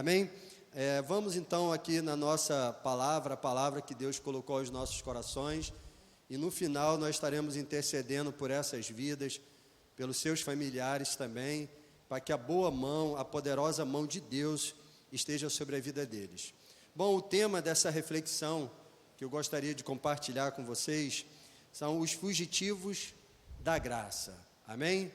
Amém? Vamos então aqui na nossa palavra, a palavra que Deus colocou aos nossos corações, e no final nós estaremos intercedendo por essas vidas, pelos seus familiares também, para que a boa mão, a poderosa mão de Deus esteja sobre a vida deles. Bom, o tema dessa reflexão que eu gostaria de compartilhar com vocês são os fugitivos da graça. Amém?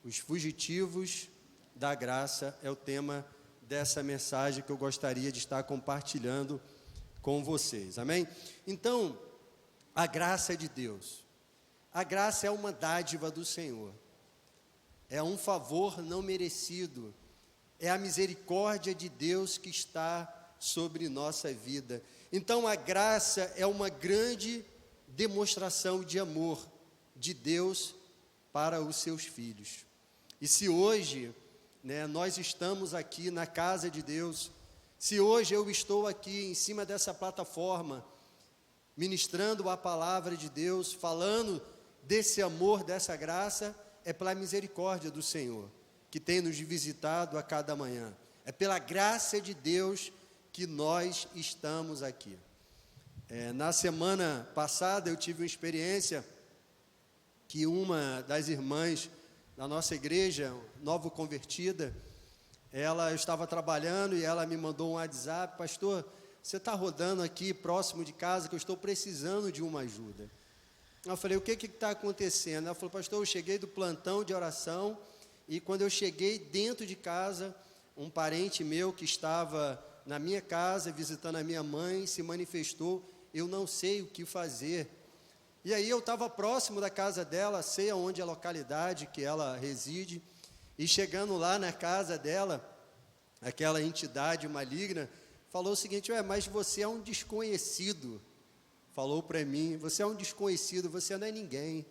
Os fugitivos da graça é o tema dessa mensagem que eu gostaria de estar compartilhando com vocês, amém? Então, a graça de Deus, a graça é uma dádiva do Senhor, é um favor não merecido, é a misericórdia de Deus que está sobre nossa vida. Então, a graça é uma grande demonstração de amor de Deus para os seus filhos. E se hoje nós estamos aqui na casa de Deus, se hoje eu estou aqui em cima dessa plataforma, ministrando a palavra de Deus, falando desse amor, dessa graça, é pela misericórdia do Senhor, que tem nos visitado a cada manhã. É pela graça de Deus que nós estamos aqui. Na semana passada eu tive uma experiência que uma das irmãs na nossa igreja, nova convertida, ela estava trabalhando e ela me mandou um WhatsApp: pastor, você está rodando aqui próximo de casa que eu estou precisando de uma ajuda. Eu falei: o que está acontecendo? Ela falou: pastor, eu cheguei do plantão de oração e quando eu cheguei dentro de casa, um parente meu que estava na minha casa visitando a minha mãe se manifestou, eu não sei o que fazer. E aí eu estava próximo da casa dela, sei aonde é a localidade que ela reside, e chegando lá na casa dela, aquela entidade maligna falou o seguinte: mas você é um desconhecido. Falou para mim: você é um desconhecido, você não é ninguém.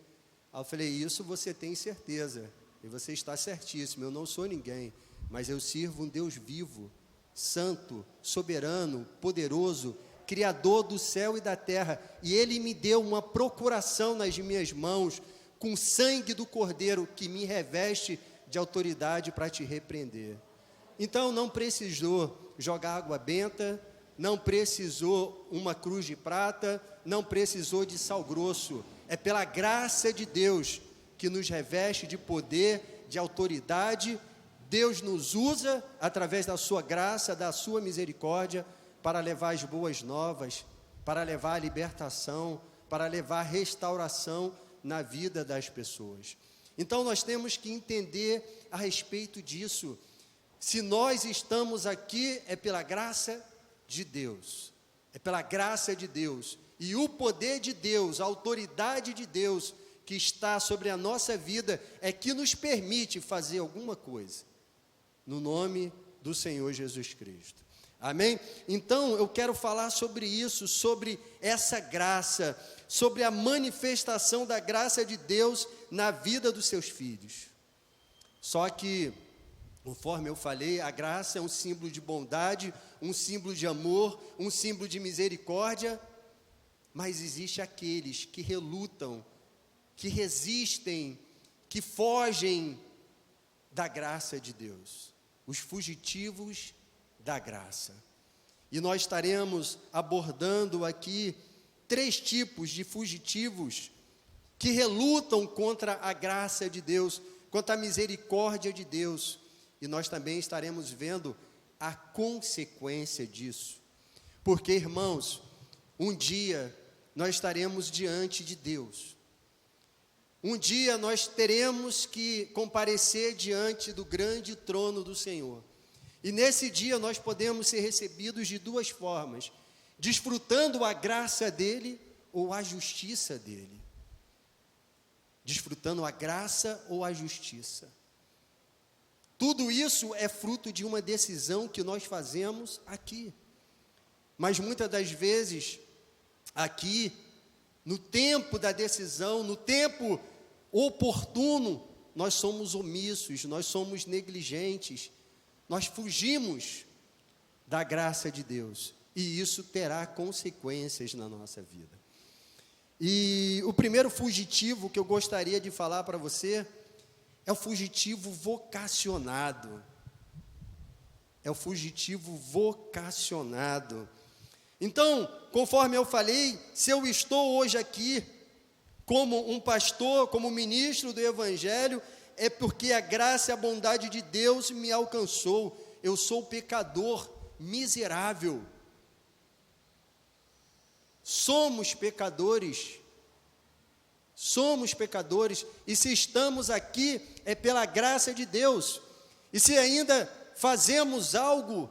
Aí eu falei: isso você tem certeza, e você está certíssimo, eu não sou ninguém, mas eu sirvo um Deus vivo, santo, soberano, poderoso, Criador do céu e da terra, e Ele me deu uma procuração nas minhas mãos, com sangue do Cordeiro, que me reveste de autoridade para te repreender. Então não precisou jogar água benta, não precisou uma cruz de prata, não precisou de sal grosso, é pela graça de Deus, que nos reveste de poder, de autoridade. Deus nos usa, através da sua graça, da sua misericórdia, para levar as boas novas, para levar a libertação, para levar a restauração na vida das pessoas. Então nós temos que entender a respeito disso. Se nós estamos aqui, é pela graça de Deus, é pela graça de Deus, e o poder de Deus, a autoridade de Deus que está sobre a nossa vida, é que nos permite fazer alguma coisa, no nome do Senhor Jesus Cristo. Amém? Então eu quero falar sobre isso, sobre essa graça, sobre a manifestação da graça de Deus na vida dos seus filhos. Só que, conforme eu falei, a graça é um símbolo de bondade, um símbolo de amor, um símbolo de misericórdia, mas existe aqueles que relutam, que resistem, que fogem da graça de Deus, os fugitivos da graça. E nós estaremos abordando aqui 3 tipos de fugitivos que relutam contra a graça de Deus, contra a misericórdia de Deus, e nós também estaremos vendo a consequência disso, porque, irmãos, um dia nós estaremos diante de Deus, um dia nós teremos que comparecer diante do grande trono do Senhor. E nesse dia nós podemos ser recebidos de 2 formas: desfrutando a graça dele ou a justiça dele. Desfrutando a graça ou a justiça. Tudo isso é fruto de uma decisão que nós fazemos aqui. Mas muitas das vezes, aqui, no tempo da decisão, no tempo oportuno, nós somos omissos, nós somos negligentes. Nós fugimos da graça de Deus, e isso terá consequências na nossa vida. E o primeiro fugitivo que eu gostaria de falar para você é o fugitivo vocacionado. é o fugitivo vocacionado. Então, conforme eu falei, se eu estou hoje aqui como um pastor, como ministro do Evangelho, é porque a graça e a bondade de Deus me alcançou. Eu sou pecador miserável. Somos pecadores, e se estamos aqui é pela graça de Deus. E se ainda fazemos algo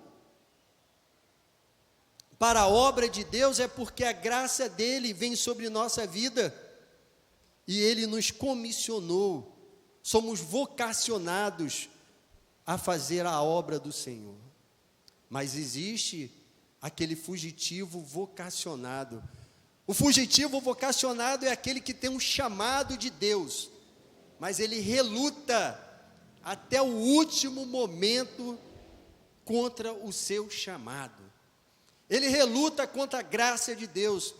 para a obra de Deus, é porque a graça dele vem sobre nossa vida, e ele nos comissionou, somos vocacionados a fazer a obra do Senhor. Mas existe aquele fugitivo vocacionado. O fugitivo vocacionado é aquele que tem um chamado de Deus, mas ele reluta até o último momento contra o seu chamado. Ele reluta contra a graça de Deus.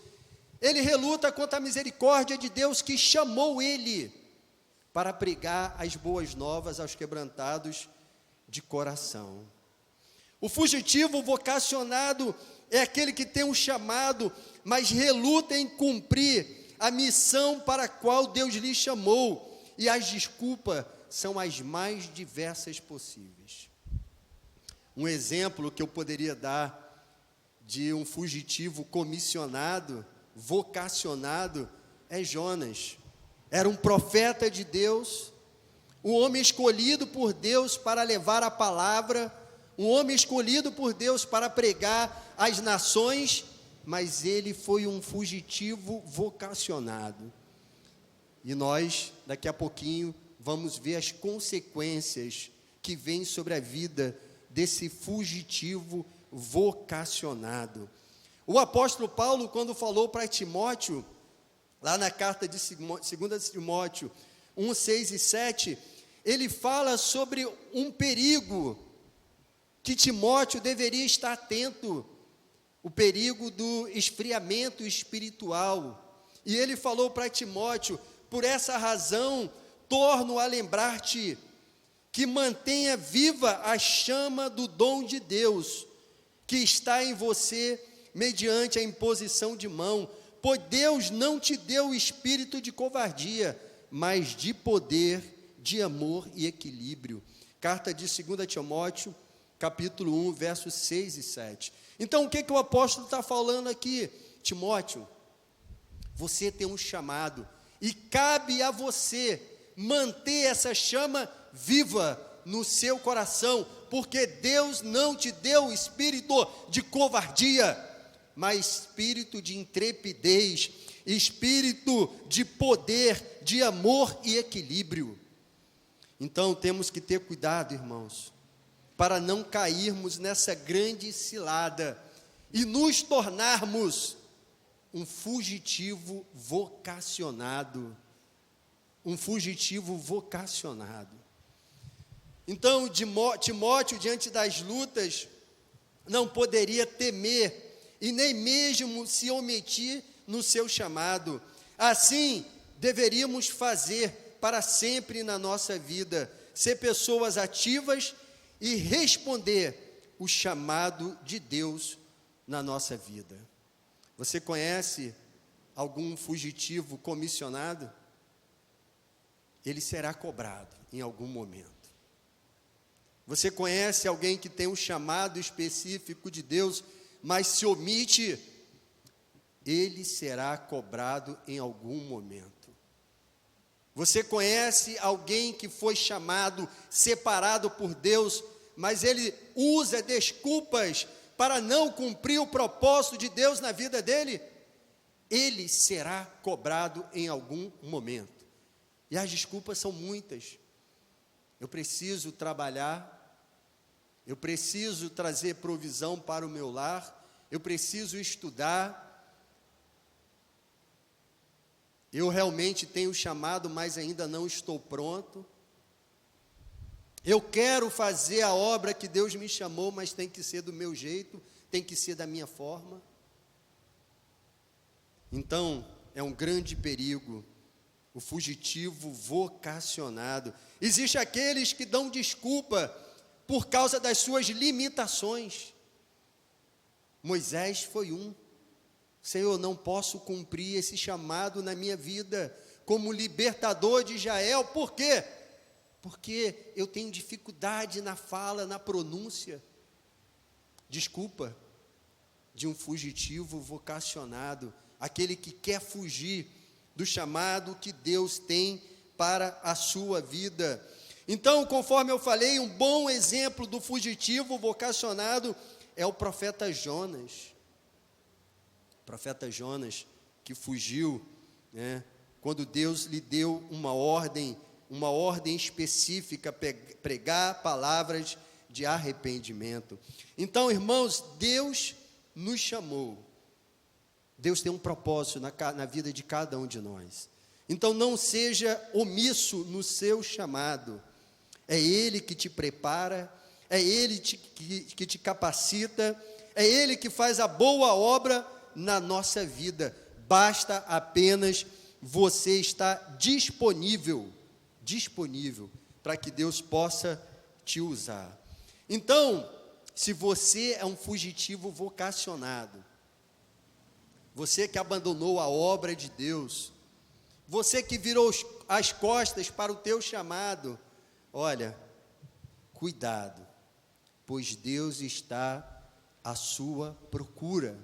Ele reluta contra a misericórdia de Deus que chamou ele para pregar as boas novas aos quebrantados de coração. O fugitivo vocacionado é aquele que tem um chamado, mas reluta em cumprir a missão para a qual Deus lhe chamou, e as desculpas são as mais diversas possíveis. Um exemplo que eu poderia dar de um fugitivo comissionado, vocacionado, é Jonas. Era um profeta de Deus, um homem escolhido por Deus para levar a palavra, um homem escolhido por Deus para pregar às nações, mas ele foi um fugitivo vocacionado. E nós, daqui a pouquinho, vamos ver as consequências que vêm sobre a vida desse fugitivo vocacionado. O apóstolo Paulo, quando falou para Timóteo, lá na carta de 2 Timóteo 1, 6 e 7, ele fala sobre um perigo que Timóteo deveria estar atento, o perigo do esfriamento espiritual. E ele falou para Timóteo: por essa razão, torno a lembrar-te que mantenha viva a chama do dom de Deus, que está em você mediante a imposição de mão, pois Deus não te deu o espírito de covardia, mas de poder, de amor e equilíbrio. Carta de 2 Timóteo, capítulo 1, versos 6 e 7. Então, o que o apóstolo está falando aqui? Timóteo, você tem um chamado, e cabe a você manter essa chama viva no seu coração, porque Deus não te deu espírito de covardia, mas espírito de intrepidez, espírito de poder, de amor e equilíbrio. Então temos que ter cuidado, irmãos, para não cairmos nessa grande cilada e nos tornarmos um fugitivo vocacionado. Um fugitivo vocacionado. Então, Timóteo, diante das lutas, não poderia temer e nem mesmo se omitir no seu chamado. Assim, deveríamos fazer para sempre na nossa vida, ser pessoas ativas e responder o chamado de Deus na nossa vida. Você conhece algum fugitivo comissionado? Ele será cobrado em algum momento. Você conhece alguém que tem um chamado específico de Deus, mas se omite? Ele será cobrado em algum momento. Você conhece alguém que foi chamado, separado por Deus, mas ele usa desculpas para não cumprir o propósito de Deus na vida dele? Ele será cobrado em algum momento. E as desculpas são muitas. Eu preciso trabalhar, eu preciso trazer provisão para o meu lar, eu preciso estudar, eu realmente tenho chamado, mas ainda não estou pronto. Eu quero fazer a obra que Deus me chamou, mas tem que ser do meu jeito, tem que ser da minha forma. Então, é um grande perigo o fugitivo vocacionado. Existem aqueles que dão desculpa por causa das suas limitações. Moisés foi um. Senhor, não posso cumprir esse chamado na minha vida como libertador de Israel. Por quê? Porque eu tenho dificuldade na fala, na pronúncia. Desculpa de um fugitivo vocacionado, aquele que quer fugir do chamado que Deus tem para a sua vida. Então, conforme eu falei, um bom exemplo do fugitivo vocacionado é o profeta Jonas. O profeta Jonas que fugiu, né, quando Deus lhe deu uma ordem específica, pregar palavras de arrependimento. Então, irmãos, Deus nos chamou. Deus tem um propósito na vida de cada um de nós. Então, não seja omisso no seu chamado. É Ele que te prepara, é Ele que te capacita, é Ele que faz a boa obra na nossa vida. Basta apenas você estar disponível para que Deus possa te usar. Então, se você é um fugitivo vocacionado, você que abandonou a obra de Deus, você que virou as costas para o teu chamado, olha, cuidado, pois Deus está à sua procura.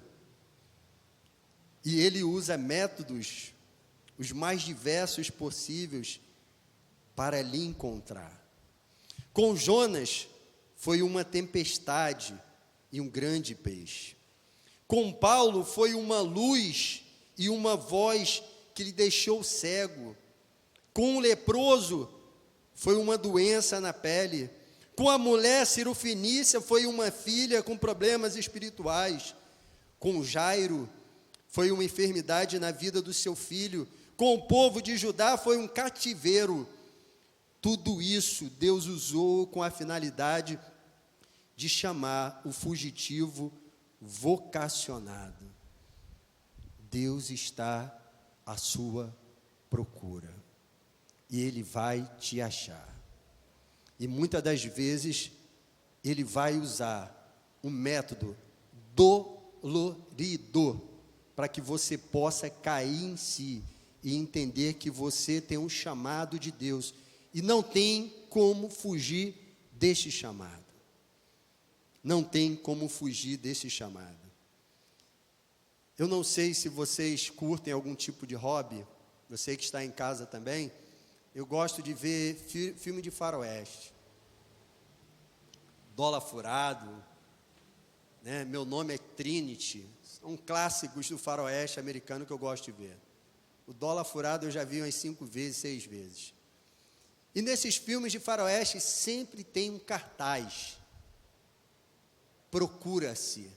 E Ele usa métodos, os mais diversos possíveis, para lhe encontrar. Com Jonas, foi uma tempestade e um grande peixe. Com Paulo, foi uma luz e uma voz que lhe deixou cego. Com o leproso, foi uma doença na pele. Com a mulher cirofenícia, foi uma filha com problemas espirituais. Com Jairo, foi uma enfermidade na vida do seu filho. Com o povo de Judá, foi um cativeiro. Tudo isso Deus usou com a finalidade de chamar o fugitivo vocacionado. Deus está à sua procura e Ele vai te achar. E muitas das vezes Ele vai usar um método dolorido para que você possa cair em si e entender que você tem um chamado de Deus e não tem como fugir deste chamado. Não tem como fugir desse chamado. Eu não sei se vocês curtem algum tipo de hobby, você que está em casa também. Eu gosto de ver filme de faroeste. Dólar Furado, né? Meu Nome é Trinity. São clássicos do faroeste americano que eu gosto de ver. O Dólar Furado eu já vi umas 5 vezes, 6 vezes. E nesses filmes de faroeste sempre tem um cartaz. Procura-se.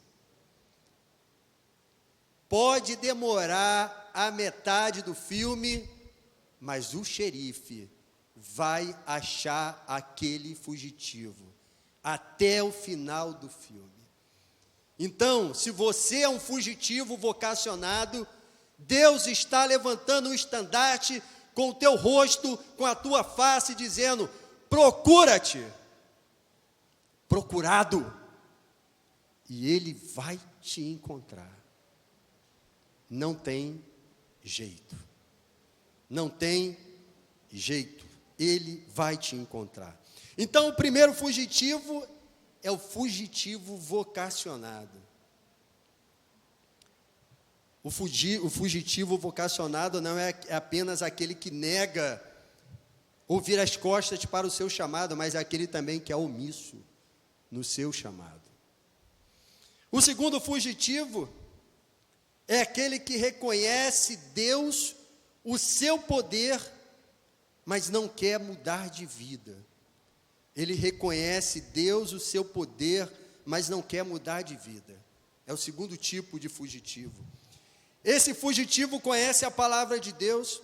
Pode demorar a metade do filme, mas o xerife vai achar aquele fugitivo até o final do filme. Então, se você é um fugitivo vocacionado, Deus está levantando um estandarte com o teu rosto, com a tua face, dizendo: procura-te, procurado, e Ele vai te encontrar. Não tem jeito, não tem jeito, Ele vai te encontrar. Então, o primeiro fugitivo é o fugitivo vocacionado. O fugitivo vocacionado não é apenas aquele que nega ou vira as costas para o seu chamado, mas é aquele também que é omisso no seu chamado. O segundo fugitivo é aquele que reconhece Deus, o seu poder, mas não quer mudar de vida. Ele reconhece Deus, o seu poder, mas não quer mudar de vida. É o segundo tipo de fugitivo. Esse fugitivo conhece a palavra de Deus,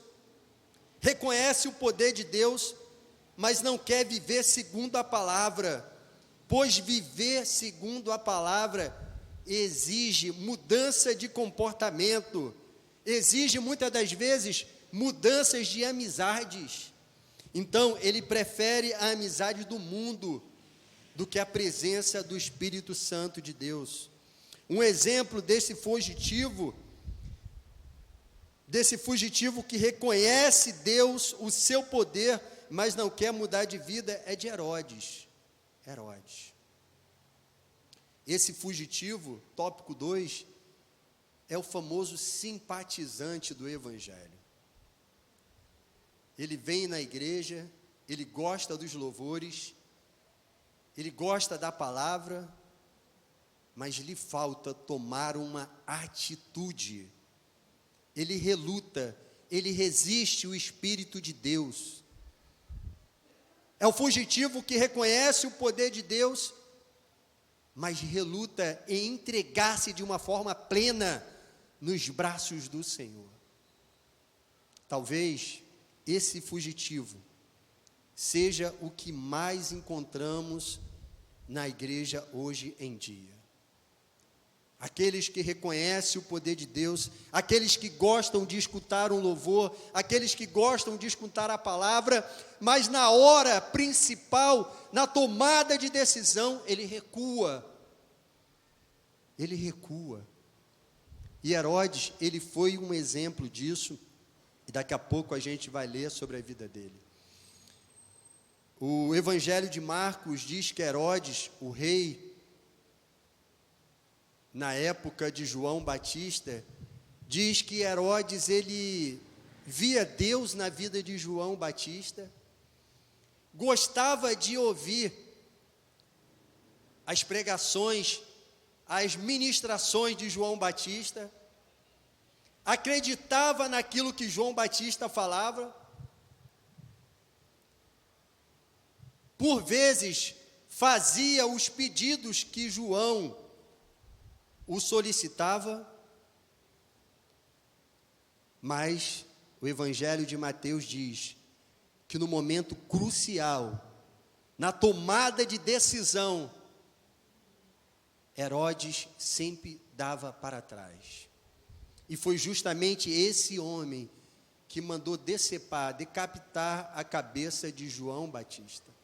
reconhece o poder de Deus, mas não quer viver segundo a palavra, pois viver segundo a palavra exige mudança de comportamento, exige muitas das vezes mudanças de amizades. Então, ele prefere a amizade do mundo do que a presença do Espírito Santo de Deus. Um exemplo desse fugitivo que reconhece Deus, o seu poder, mas não quer mudar de vida, é de Herodes. Esse fugitivo, tópico 2, é o famoso simpatizante do Evangelho. Ele vem na igreja, ele gosta dos louvores, ele gosta da palavra, mas lhe falta tomar uma atitude. Ele reluta, ele resiste o Espírito de Deus. É o fugitivo que reconhece o poder de Deus, mas reluta em entregar-se de uma forma plena nos braços do Senhor. Talvez esse fugitivo seja o que mais encontramos na igreja hoje em dia. Aqueles que reconhecem o poder de Deus, aqueles que gostam de escutar um louvor, aqueles que gostam de escutar a palavra, mas na hora principal, na tomada de decisão, ele recua. E Herodes, ele foi um exemplo disso, e daqui a pouco a gente vai ler sobre a vida dele. O Evangelho de Marcos diz que Herodes, o rei, na época de João Batista, diz que Herodes, ele via Deus na vida de João Batista, gostava de ouvir as pregações, as ministrações de João Batista, acreditava naquilo que João Batista falava, por vezes fazia os pedidos que João o solicitava, mas o Evangelho de Mateus diz que no momento crucial, na tomada de decisão, Herodes sempre dava para trás. E foi justamente esse homem que mandou decapitar a cabeça de João Batista.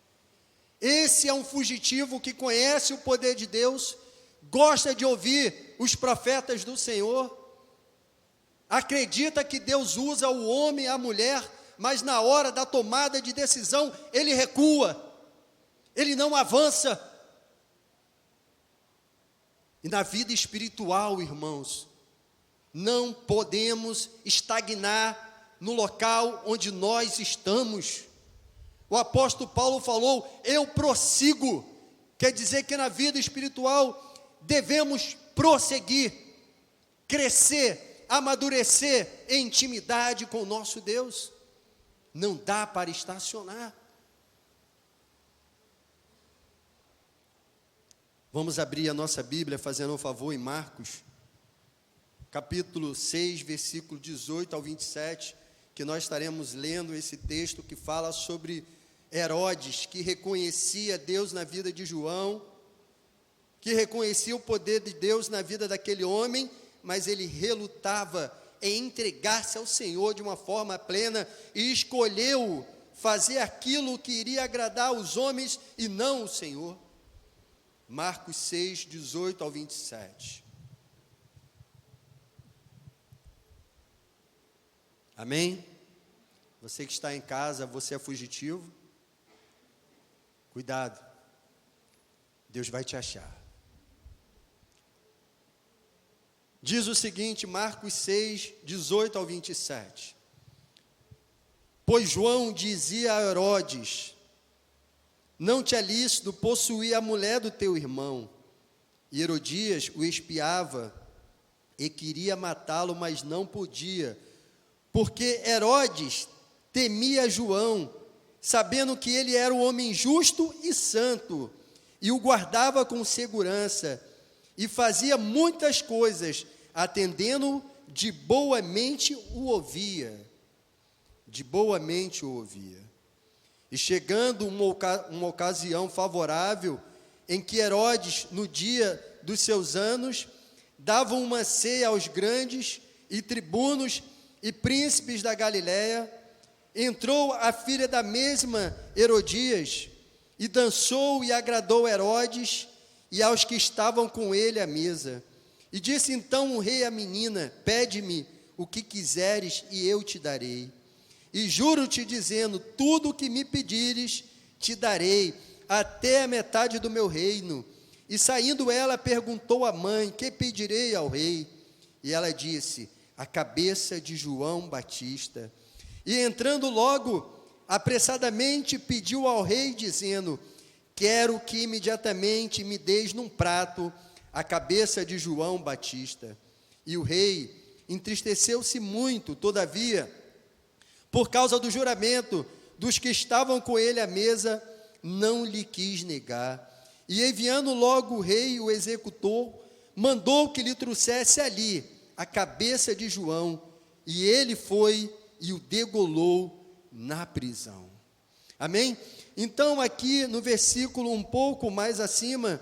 Esse é um fugitivo que conhece o poder de Deus, gosta de ouvir os profetas do Senhor, acredita que Deus usa o homem e a mulher, mas na hora da tomada de decisão, ele recua, ele não avança. E na vida espiritual, irmãos, não podemos estagnar no local onde nós estamos. O apóstolo Paulo falou, eu prossigo, quer dizer que na vida espiritual devemos prosseguir, crescer, amadurecer em intimidade com o nosso Deus. Não dá para estacionar. Vamos abrir a nossa Bíblia, fazendo um favor, em Marcos, capítulo 6, versículo 18 ao 27, que nós estaremos lendo esse texto que fala sobre Herodes, que reconhecia Deus na vida de João, que reconhecia o poder de Deus na vida daquele homem, mas ele relutava em entregar-se ao Senhor de uma forma plena e escolheu fazer aquilo que iria agradar aos homens e não o Senhor. Marcos 6, 18 ao 27. Amém? Você que está em casa, você é fugitivo? Cuidado, Deus vai te achar. Diz o seguinte, Marcos 6, 18 ao 27. Pois João dizia a Herodes, não te é lícito possuir a mulher do teu irmão. E Herodias o espiava e queria matá-lo, mas não podia, porque Herodes temia João, sabendo que ele era um homem justo e santo, e o guardava com segurança, e fazia muitas coisas, atendendo de boa mente o ouvia. E chegando uma ocasião favorável, em que Herodes, no dia dos seus anos, dava uma ceia aos grandes e tribunos e príncipes da Galiléia, entrou a filha da mesma Herodias e dançou e agradou Herodes e aos que estavam com ele à mesa. E disse então o rei à menina: pede-me o que quiseres e eu te darei. E juro-te dizendo: tudo o que me pedires te darei, até a metade do meu reino. E saindo ela, perguntou à mãe: que pedirei ao rei? E ela disse: a cabeça de João Batista. E entrando logo, apressadamente pediu ao rei, dizendo: quero que imediatamente me deis num prato a cabeça de João Batista. E o rei entristeceu-se muito, todavia, por causa do juramento dos que estavam com ele à mesa, não lhe quis negar. E enviando logo o rei, o executor, mandou que lhe trouxesse ali a cabeça de João, e ele foi e o degolou na prisão. Amém? Então aqui no versículo um pouco mais acima,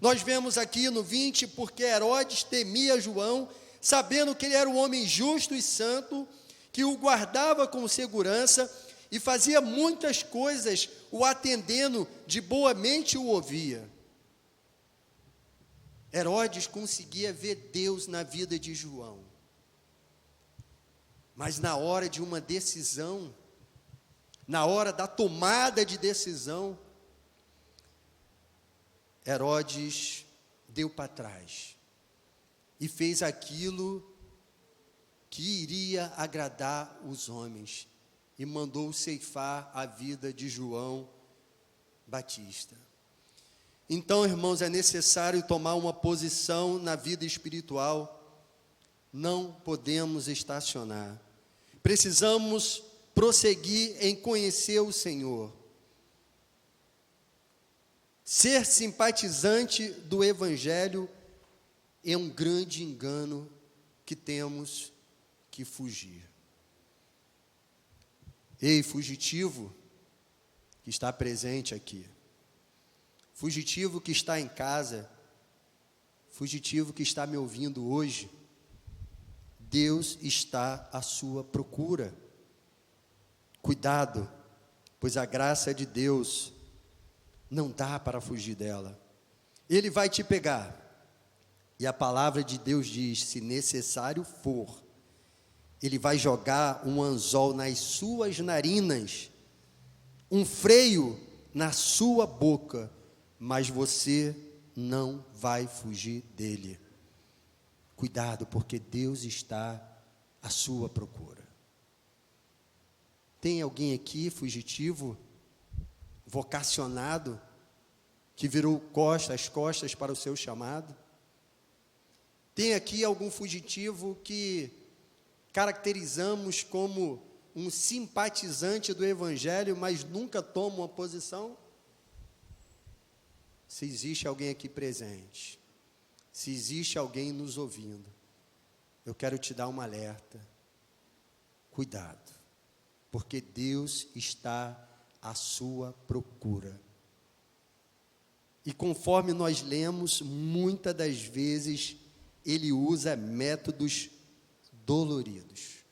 nós vemos aqui no 20, porque Herodes temia João, sabendo que ele era um homem justo e santo, que o guardava com segurança e fazia muitas coisas, o atendendo de boa mente o ouvia. Herodes conseguia ver Deus na vida de João, mas na hora de uma decisão, na hora da tomada de decisão, Herodes deu para trás e fez aquilo que iria agradar os homens e mandou ceifar a vida de João Batista. Então, irmãos, é necessário tomar uma posição na vida espiritual. Não podemos estacionar. Precisamos prosseguir em conhecer o Senhor. Ser simpatizante do Evangelho é um grande engano que temos que fugir. Ei, fugitivo que está presente aqui, fugitivo que está em casa, fugitivo que está me ouvindo hoje, Deus está à sua procura. Cuidado, pois a graça de Deus não dá para fugir dela. Ele vai te pegar. E a palavra de Deus diz: se necessário for, Ele vai jogar um anzol nas suas narinas, um freio na sua boca, mas você não vai fugir dele. Cuidado, porque Deus está à sua procura. Tem alguém aqui fugitivo, vocacionado, que virou as costas para o seu chamado? Tem aqui algum fugitivo que caracterizamos como um simpatizante do Evangelho, mas nunca toma uma posição? Se existe alguém aqui presente, se existe alguém nos ouvindo, eu quero te dar um alerta. Cuidado, porque Deus está à sua procura. E conforme nós lemos, muitas das vezes Ele usa métodos doloridos.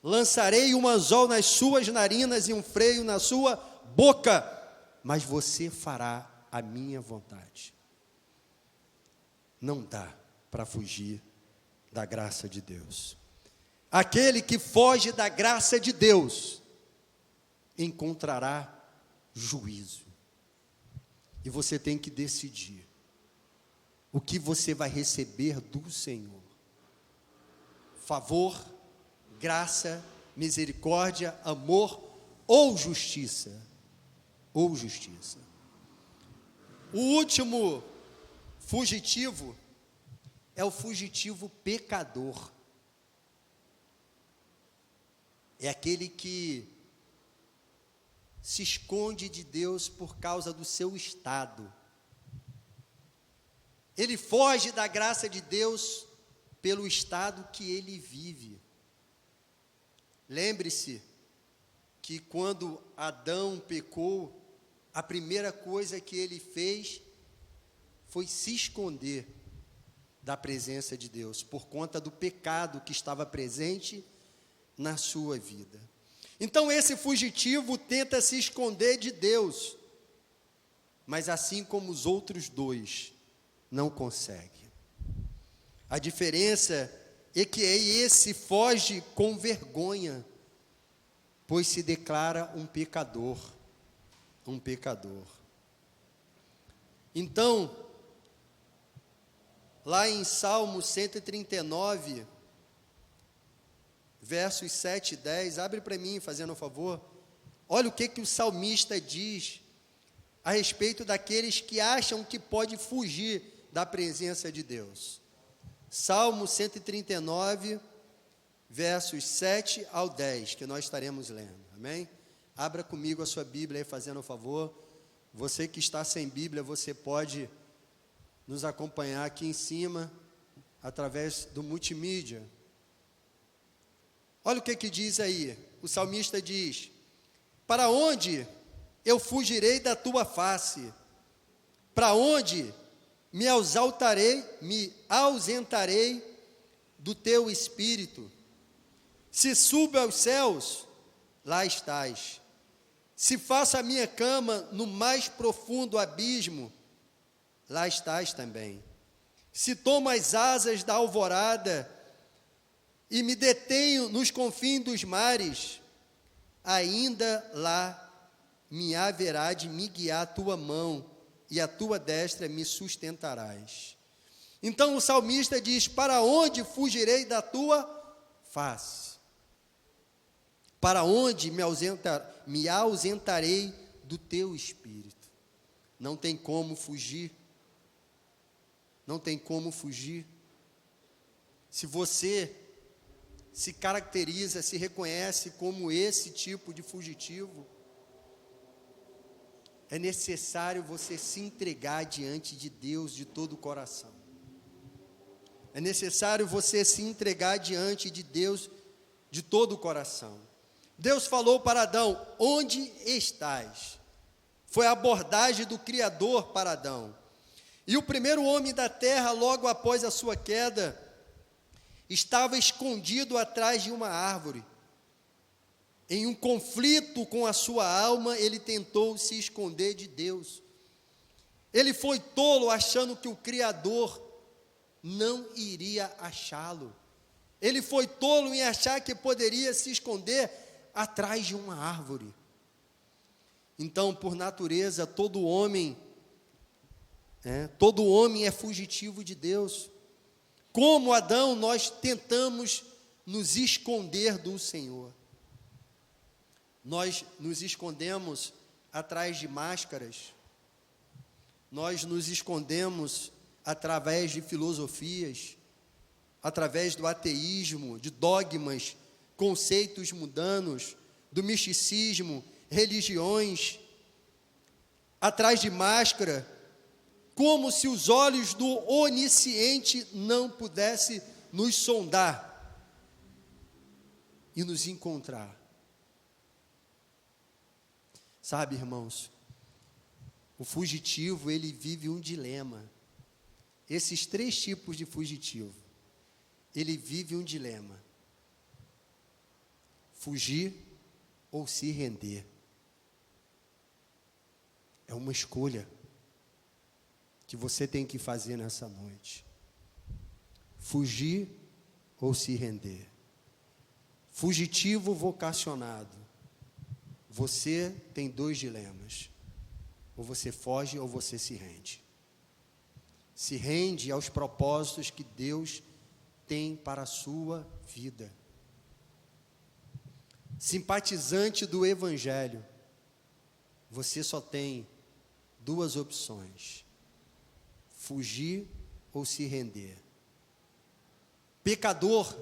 Lançarei um anzol nas suas narinas e um freio na sua boca, mas você fará a minha vontade. Não dá para fugir da graça de Deus. Aquele que foge da graça de Deus encontrará juízo. E você tem que decidir o que você vai receber do Senhor: favor, graça, misericórdia, amor ou justiça. Ou justiça. O último fugitivo é o fugitivo pecador. É aquele que se esconde de Deus por causa do seu estado. Ele foge da graça de Deus pelo estado que ele vive. Lembre-se que quando Adão pecou, a primeira coisa que ele fez foi se esconder da presença de Deus, por conta do pecado que estava presente na sua vida. Então esse fugitivo tenta se esconder de Deus. mas assim como os outros dois, não consegue. A diferença é que esse foge com vergonha, pois se declara um pecador. Um pecador. Então, lá em Salmo 139, versos 7 e 10, abre para mim, fazendo um favor. Olha o que o salmista diz a respeito daqueles que acham que pode fugir da presença de Deus. Salmo 139, versos 7 ao 10, que nós estaremos lendo, amém? Abra comigo a sua Bíblia aí, fazendo um favor. Você que está sem Bíblia, você pode nos acompanhar aqui em cima, através do multimídia. Olha o que diz aí, o salmista diz: para onde eu fugirei da tua face? Para onde me ausentarei do teu espírito? Se subo aos céus, lá estás. Se faço a minha cama no mais profundo abismo, lá estás também. Se tomo as asas da alvorada e me detenho nos confins dos mares, ainda lá me haverá de me guiar a tua mão, e a tua destra me sustentarás. Então o salmista diz: para onde fugirei da tua face? Para onde me ausentarei do teu espírito? Não tem como fugir. Não tem como fugir. Se você se caracteriza, se reconhece como esse tipo de fugitivo, é necessário você se entregar diante de Deus de todo o coração. É necessário você se entregar diante de Deus de todo o coração. Deus falou para Adão: onde estás? Foi a abordagem do Criador para Adão. E o primeiro homem da terra, logo após a sua queda, estava escondido atrás de uma árvore. Em um conflito com a sua alma, ele tentou se esconder de Deus. Ele foi tolo, achando que o Criador não iria achá-lo. Ele foi tolo em achar que poderia se esconder atrás de uma árvore. Então, por natureza, todo homem é fugitivo de Deus. Como Adão, nós tentamos nos esconder do Senhor. Nós nos escondemos atrás de máscaras. Nós nos escondemos através de filosofias, através do ateísmo, de dogmas, conceitos mundanos, do misticismo, religiões, atrás de máscara, como se os olhos do onisciente não pudessem nos sondar e nos encontrar. Sabe, irmãos, o fugitivo, ele vive um dilema. Esses três tipos de fugitivo, ele vive um dilema: fugir ou se render. É uma escolha que você tem que fazer nessa noite. Fugir ou se render. Fugitivo vocacionado. Você tem dois dilemas: ou você foge ou você se rende. Se rende aos propósitos que Deus tem para a sua vida. Simpatizante do Evangelho, você só tem duas opções: fugir ou se render. Pecador,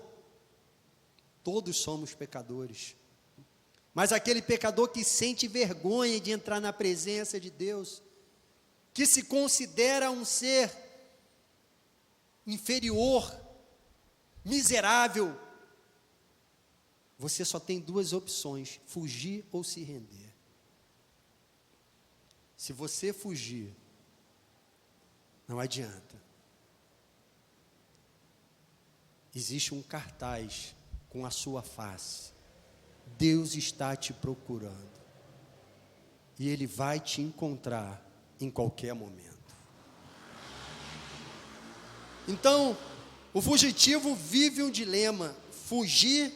todos somos pecadores, mas aquele pecador que sente vergonha de entrar na presença de Deus, que se considera um ser inferior, miserável, você só tem duas opções: fugir ou se render. Se você fugir, não adianta. Existe um cartaz com a sua face. Deus está te procurando. E Ele vai te encontrar em qualquer momento. Então, o fugitivo vive um dilema: fugir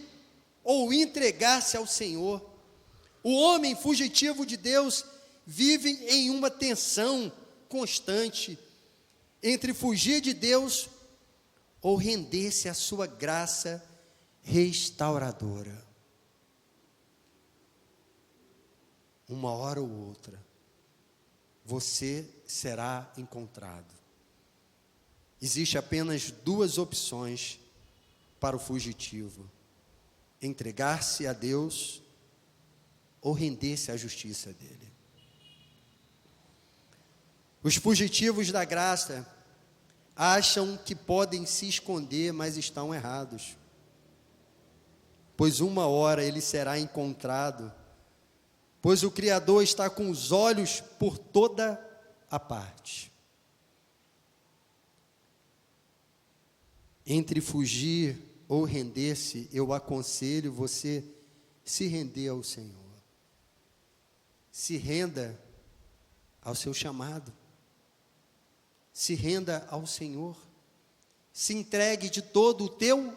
ou entregar-se ao Senhor. O homem fugitivo de Deus vive em uma tensão constante entre fugir de Deus ou render-se à sua graça restauradora. Uma hora ou outra, você será encontrado. Existe apenas duas opções para o fugitivo: entregar-se a Deus ou render-se à justiça dele. Os fugitivos da graça acham que podem se esconder, mas estão errados. Pois uma hora ele será encontrado, pois o Criador está com os olhos por toda a parte. Entre fugir ou render-se, eu aconselho você se render ao Senhor. Se renda ao seu chamado. Se renda ao Senhor. Se entregue de todo o teu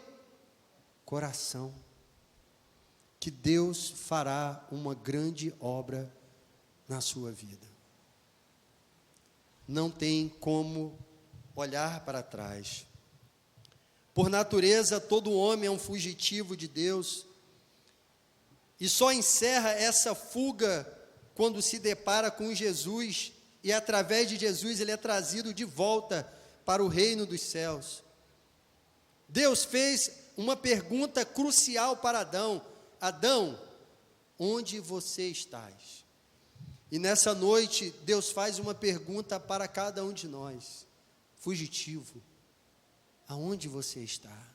coração, que Deus fará uma grande obra na sua vida. Não tem como olhar para trás. Por natureza, todo homem é um fugitivo de Deus, e só encerra essa fuga quando se depara com Jesus, e através de Jesus ele é trazido de volta para o reino dos céus. Deus fez uma pergunta crucial para Adão: Adão, onde você estás? E nessa noite, Deus faz uma pergunta para cada um de nós: fugitivo, aonde você está?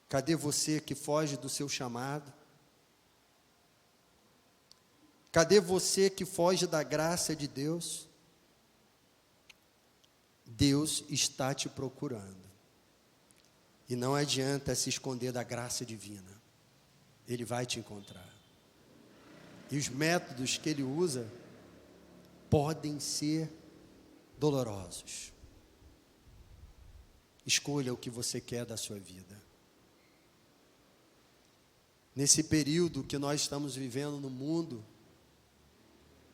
Cadê você que foge do seu chamado? Cadê você que foge da graça de Deus? Deus está te procurando. E não adianta se esconder da graça divina. Ele vai te encontrar. E os métodos que Ele usa podem ser dolorosos. Escolha o que você quer da sua vida. Nesse período que nós estamos vivendo no mundo,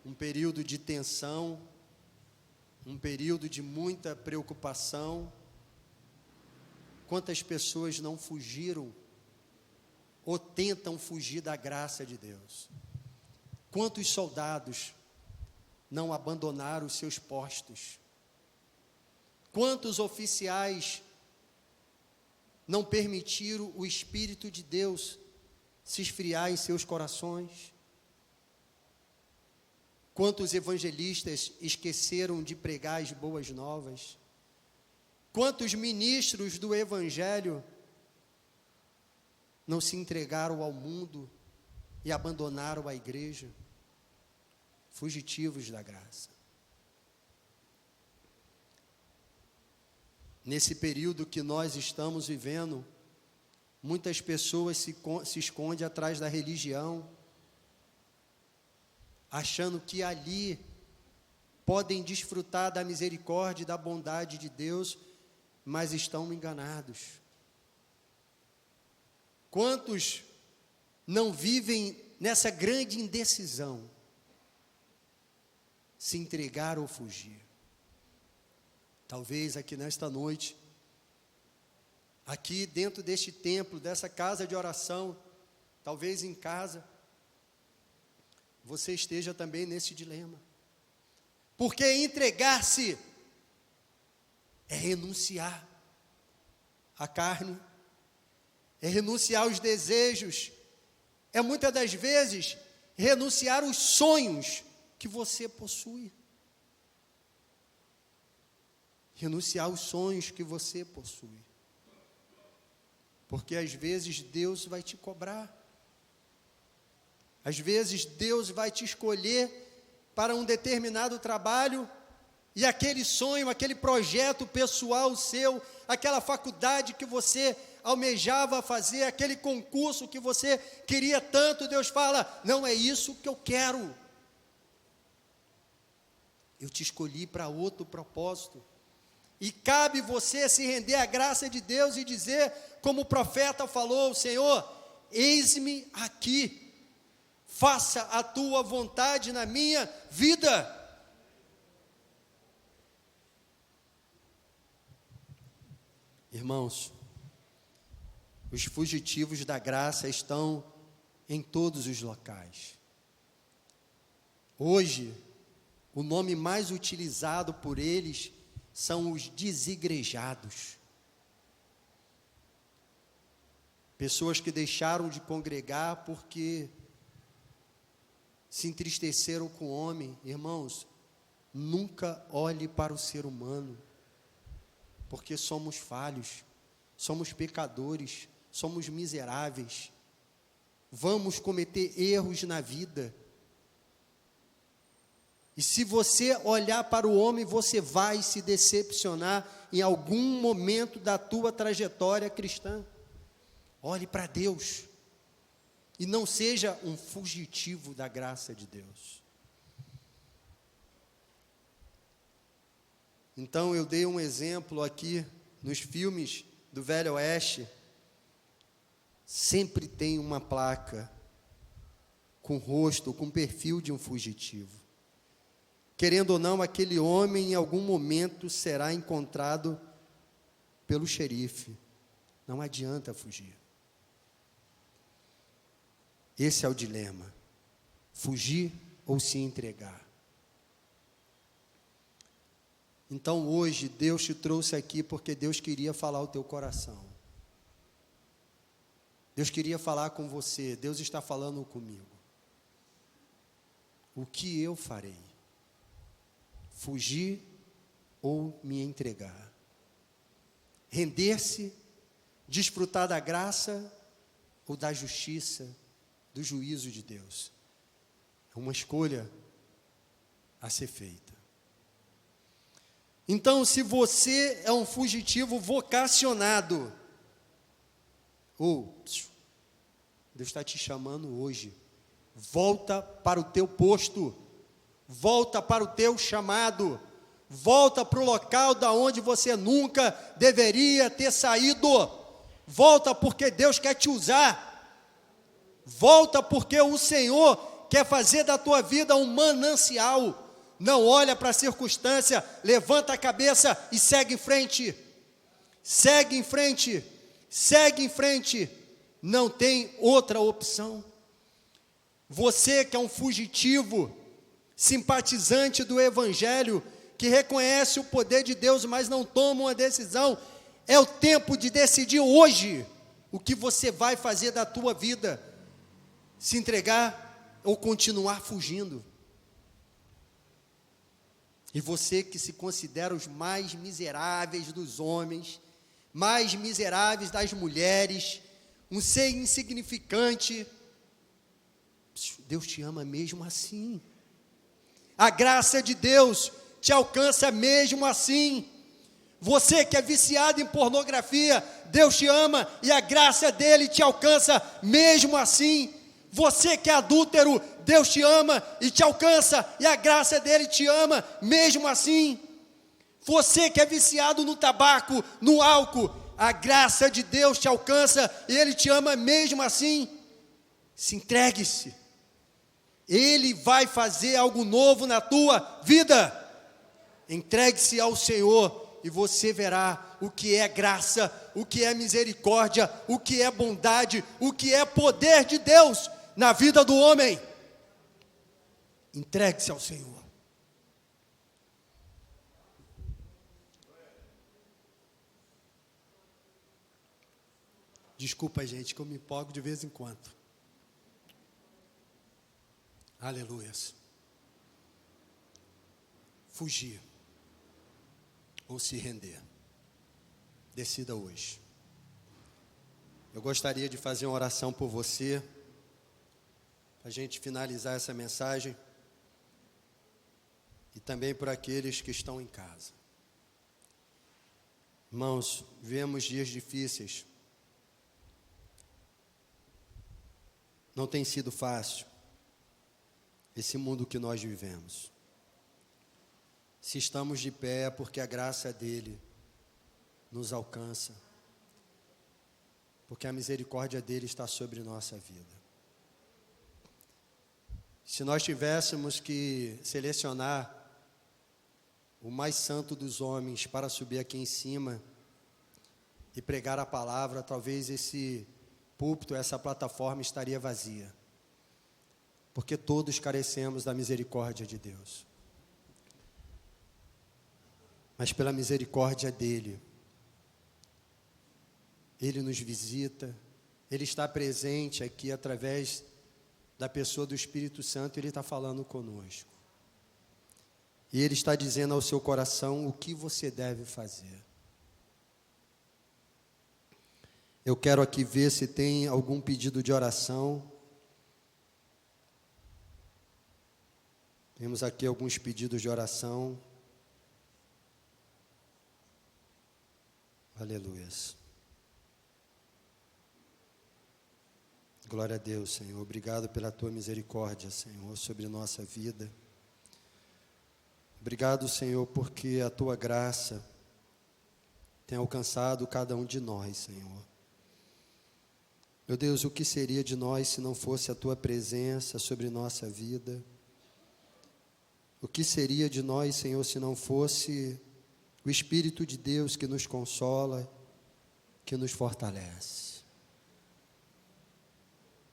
um período de tensão, um período de muita preocupação, quantas pessoas não fugiram ou tentam fugir da graça de Deus? Quantos soldados não abandonaram os seus postos? Quantos oficiais não permitiram o Espírito de Deus se esfriar em seus corações? Quantos evangelistas esqueceram de pregar as boas novas? Quantos ministros do Evangelho não se entregaram ao mundo e abandonaram a igreja? Fugitivos da graça. Nesse período que nós estamos vivendo, muitas pessoas se escondem atrás da religião, achando que ali podem desfrutar da misericórdia e da bondade de Deus, mas estão enganados. Quantos não vivem nessa grande indecisão, se entregar ou fugir? Talvez aqui nesta noite, aqui dentro deste templo, dessa casa de oração, talvez em casa, você esteja também nesse dilema. Porque entregar-se é renunciar à carne, é renunciar aos desejos, é muitas das vezes renunciar aos sonhos que você possui. Renunciar aos sonhos que você possui. Porque às vezes Deus vai te cobrar. Às vezes Deus vai te escolher para um determinado trabalho, e aquele sonho, aquele projeto pessoal seu, aquela faculdade que você almejava fazer, aquele concurso que você queria tanto, Deus fala: não é isso que eu quero. Eu te escolhi para outro propósito. E cabe você se render à graça de Deus e dizer, como o profeta falou: Senhor, eis-me aqui, faça a tua vontade na minha vida. Irmãos, os fugitivos da graça estão em todos os locais. Hoje, o nome mais utilizado por eles são os desigrejados. Pessoas que deixaram de congregar porque se entristeceram com o homem. Irmãos, nunca olhe para o ser humano, porque somos falhos, somos pecadores, somos miseráveis, vamos cometer erros na vida. E se você olhar para o homem, você vai se decepcionar em algum momento da tua trajetória cristã. Olhe para Deus e não seja um fugitivo da graça de Deus. Então eu dei um exemplo aqui nos filmes do Velho Oeste. Sempre tem uma placa com rosto, com perfil de um fugitivo. Querendo ou não, aquele homem em algum momento será encontrado pelo xerife. Não adianta fugir. Esse é o dilema: fugir ou se entregar. Então hoje Deus te trouxe aqui porque Deus queria falar ao teu coração. Deus queria falar com você. Deus está falando comigo. O que eu farei? Fugir ou me entregar? Render-se, desfrutar da graça ou da justiça, do juízo de Deus? É uma escolha a ser feita. Então, se você é um fugitivo vocacionado, Deus está te chamando hoje, volta para o teu posto, volta para o teu chamado, volta para o local da onde você nunca deveria ter saído, volta porque Deus quer te usar, volta porque o Senhor quer fazer da tua vida um manancial. Não olha para a circunstância, levanta a cabeça e segue em frente, segue em frente, segue em frente, não tem outra opção. Você que é um fugitivo, simpatizante do Evangelho, que reconhece o poder de Deus, mas não toma uma decisão, é o tempo de decidir hoje o que você vai fazer da tua vida, se entregar ou continuar fugindo. E você que se considera os mais miseráveis dos homens, mais miseráveis das mulheres, um ser insignificante, Deus te ama mesmo assim. A graça de Deus te alcança mesmo assim. Você que é viciado em pornografia, Deus te ama e a graça dele te alcança mesmo assim. Você que é adúltero, Deus te ama e te alcança e a graça dele te ama mesmo assim. Você que é viciado no tabaco, no álcool, a graça de Deus te alcança e ele te ama mesmo assim. Se entregue-se. Ele vai fazer algo novo na tua vida. Entregue-se ao Senhor e você verá o que é graça, o que é misericórdia, o que é bondade, o que é poder de Deus na vida do homem. Entregue-se ao Senhor. Desculpa, gente, que eu me empolgo de vez em quando. Aleluias. Fugir ou se render. Decida hoje. Eu gostaria de fazer uma oração por você, para a gente finalizar essa mensagem, e também por aqueles que estão em casa. Irmãos, vivemos dias difíceis, Não tem sido fácil esse mundo que nós vivemos. Se estamos de pé é porque a graça dele nos alcança, porque a misericórdia dele está sobre nossa vida. Se nós tivéssemos que selecionar o mais santo dos homens para subir aqui em cima e pregar a palavra, talvez esse púlpito, essa plataforma estaria vazia, porque todos carecemos da misericórdia de Deus. Mas pela misericórdia dele, ele nos visita, ele está presente aqui através da pessoa do Espírito Santo, ele está falando conosco. E ele está dizendo ao seu coração o que você deve fazer. Eu quero aqui ver se tem algum pedido de oração. Temos aqui alguns pedidos de oração. Aleluias. Glória a Deus, Senhor. Obrigado pela tua misericórdia, Senhor, sobre nossa vida. Obrigado, Senhor, porque a tua graça tem alcançado cada um de nós, Senhor. Meu Deus, o que seria de nós se não fosse a tua presença sobre nossa vida? O que seria de nós, Senhor, se não fosse o Espírito de Deus que nos consola, que nos fortalece?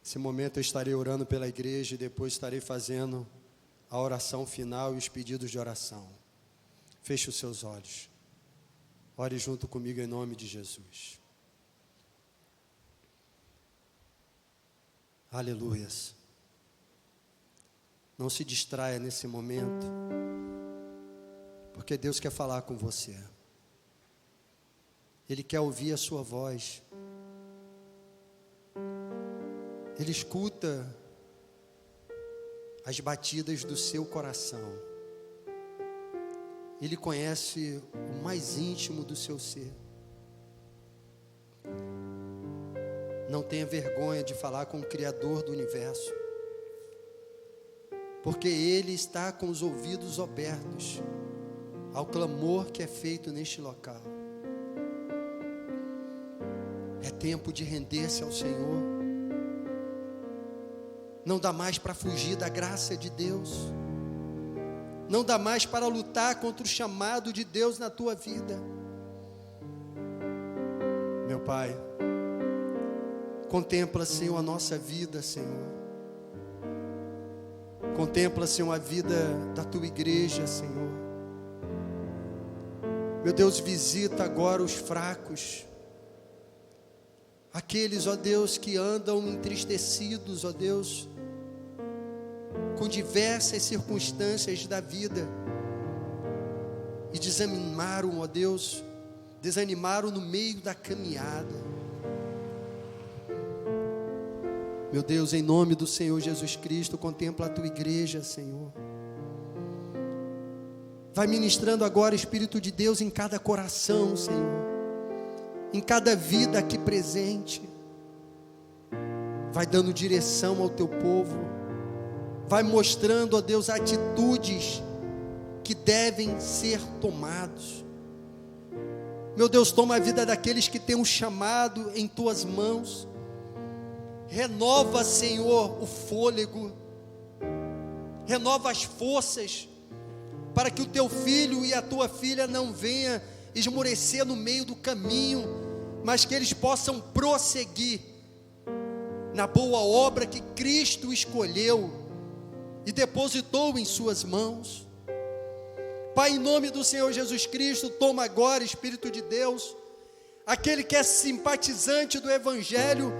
Nesse momento eu estarei orando pela igreja e depois estarei fazendo a oração final e os pedidos de oração. Feche os seus olhos. Ore junto comigo em nome de Jesus. Aleluias. Não se distraia nesse momento, porque Deus quer falar com você. Ele quer ouvir a sua voz. Ele escuta as batidas do seu coração. Ele conhece o mais íntimo do seu ser. Não tenha vergonha de falar com o Criador do universo, porque Ele está com os ouvidos abertos ao clamor que é feito neste local. É tempo de render-se ao Senhor. Não dá mais para fugir da graça de Deus. Não dá mais para lutar contra o chamado de Deus na tua vida. Meu Pai, contempla, Senhor, a nossa vida, Senhor. Contempla, Senhor, a vida da tua igreja, Senhor. Meu Deus, visita agora os fracos. Aqueles, ó Deus, que andam entristecidos, ó Deus, com diversas circunstâncias da vida, e desanimaram, ó Deus, desanimaram no meio da caminhada. Meu Deus, em nome do Senhor Jesus Cristo, contempla a tua igreja, Senhor. Vai ministrando agora, Espírito de Deus, em cada coração, Senhor, em cada vida aqui presente. Vai dando direção ao teu povo. Vai mostrando, ó Deus, atitudes que devem ser tomados. Meu Deus, toma a vida daqueles que têm um chamado em tuas mãos. Renova, Senhor, o fôlego. Renova as forças, para que o teu filho e a tua filha não venha esmorecer no meio do caminho, mas que eles possam prosseguir na boa obra que Cristo escolheu e depositou em suas mãos. Pai, em nome do Senhor Jesus Cristo, toma agora, Espírito de Deus, aquele que é simpatizante do Evangelho,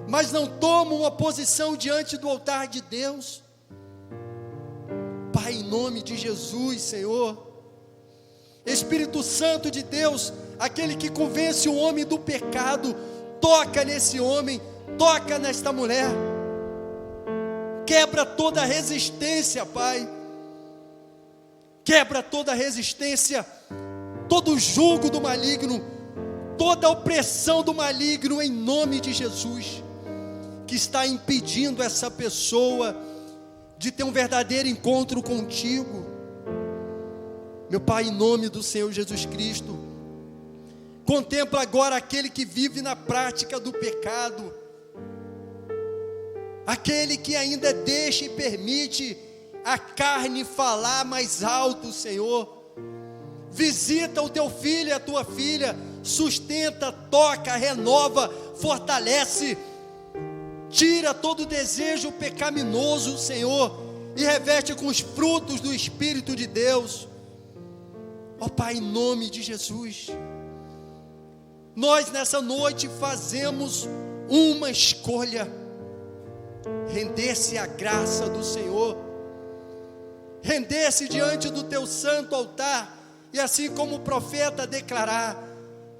mas não toma uma posição diante do altar de Deus. Pai, em nome de Jesus, Senhor, Espírito Santo de Deus, aquele que convence o homem do pecado, toca nesse homem, toca nesta mulher, quebra toda a resistência, Pai, quebra toda a resistência, todo o jugo do maligno, toda a opressão do maligno, em nome de Jesus. Que que está impedindo essa pessoa de ter um verdadeiro encontro contigo. Meu Pai, em nome do Senhor Jesus Cristo, contempla agora aquele que vive na prática do pecado, aquele que ainda deixa e permite a carne falar mais alto, Senhor. Visita o teu filho e a tua filha, sustenta, toca, renova, fortalece, tira todo o desejo pecaminoso, Senhor, e reveste com os frutos do Espírito de Deus. Ó Pai, em nome de Jesus, nós nessa noite fazemos uma escolha: render-se à graça do Senhor, render-se diante do teu santo altar, e assim como o profeta declarar: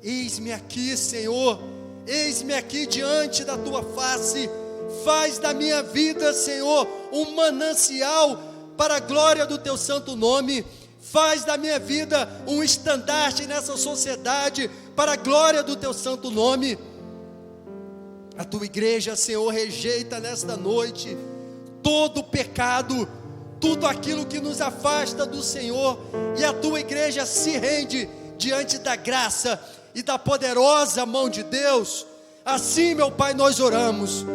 eis-me aqui, Senhor, eis-me aqui diante da tua face, faz da minha vida, Senhor, um manancial para a glória do teu santo nome, faz da minha vida um estandarte nessa sociedade para a glória do teu santo nome. A tua igreja, Senhor, rejeita nesta noite todo o pecado, tudo aquilo que nos afasta do Senhor, e a tua igreja se rende diante da graça e da poderosa mão de Deus. Assim, meu Pai, nós oramos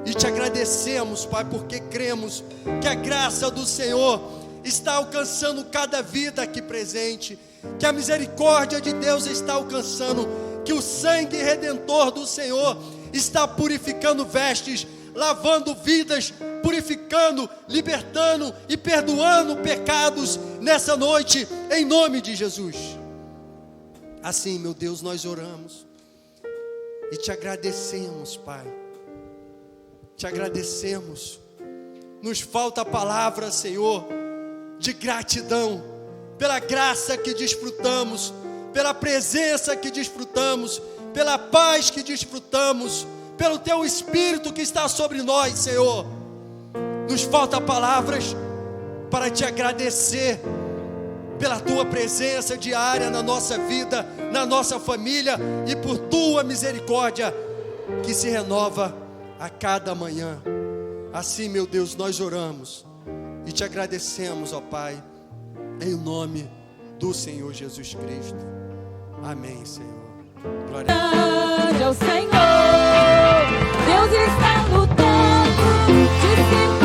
e te agradecemos, Pai, porque cremos que a graça do Senhor está alcançando cada vida aqui presente, que a misericórdia de Deus está alcançando, que o sangue redentor do Senhor está purificando vestes, lavando vidas, purificando, libertando e perdoando pecados nessa noite, em nome de Jesus. Assim, meu Deus, nós oramos e te agradecemos, Pai, te agradecemos. Nos falta a palavra, Senhor, de gratidão pela graça que desfrutamos, pela presença que desfrutamos, pela paz que desfrutamos, pelo teu Espírito que está sobre nós, Senhor. Nos falta palavras para te agradecer pela tua presença diária na nossa vida, na nossa família, e por tua misericórdia que se renova a cada manhã. Assim, meu Deus, nós oramos e te agradecemos, ó Pai, em nome do Senhor Jesus Cristo. Amém, Senhor. Glória a Deus. Senhor, Deus está no tempo de se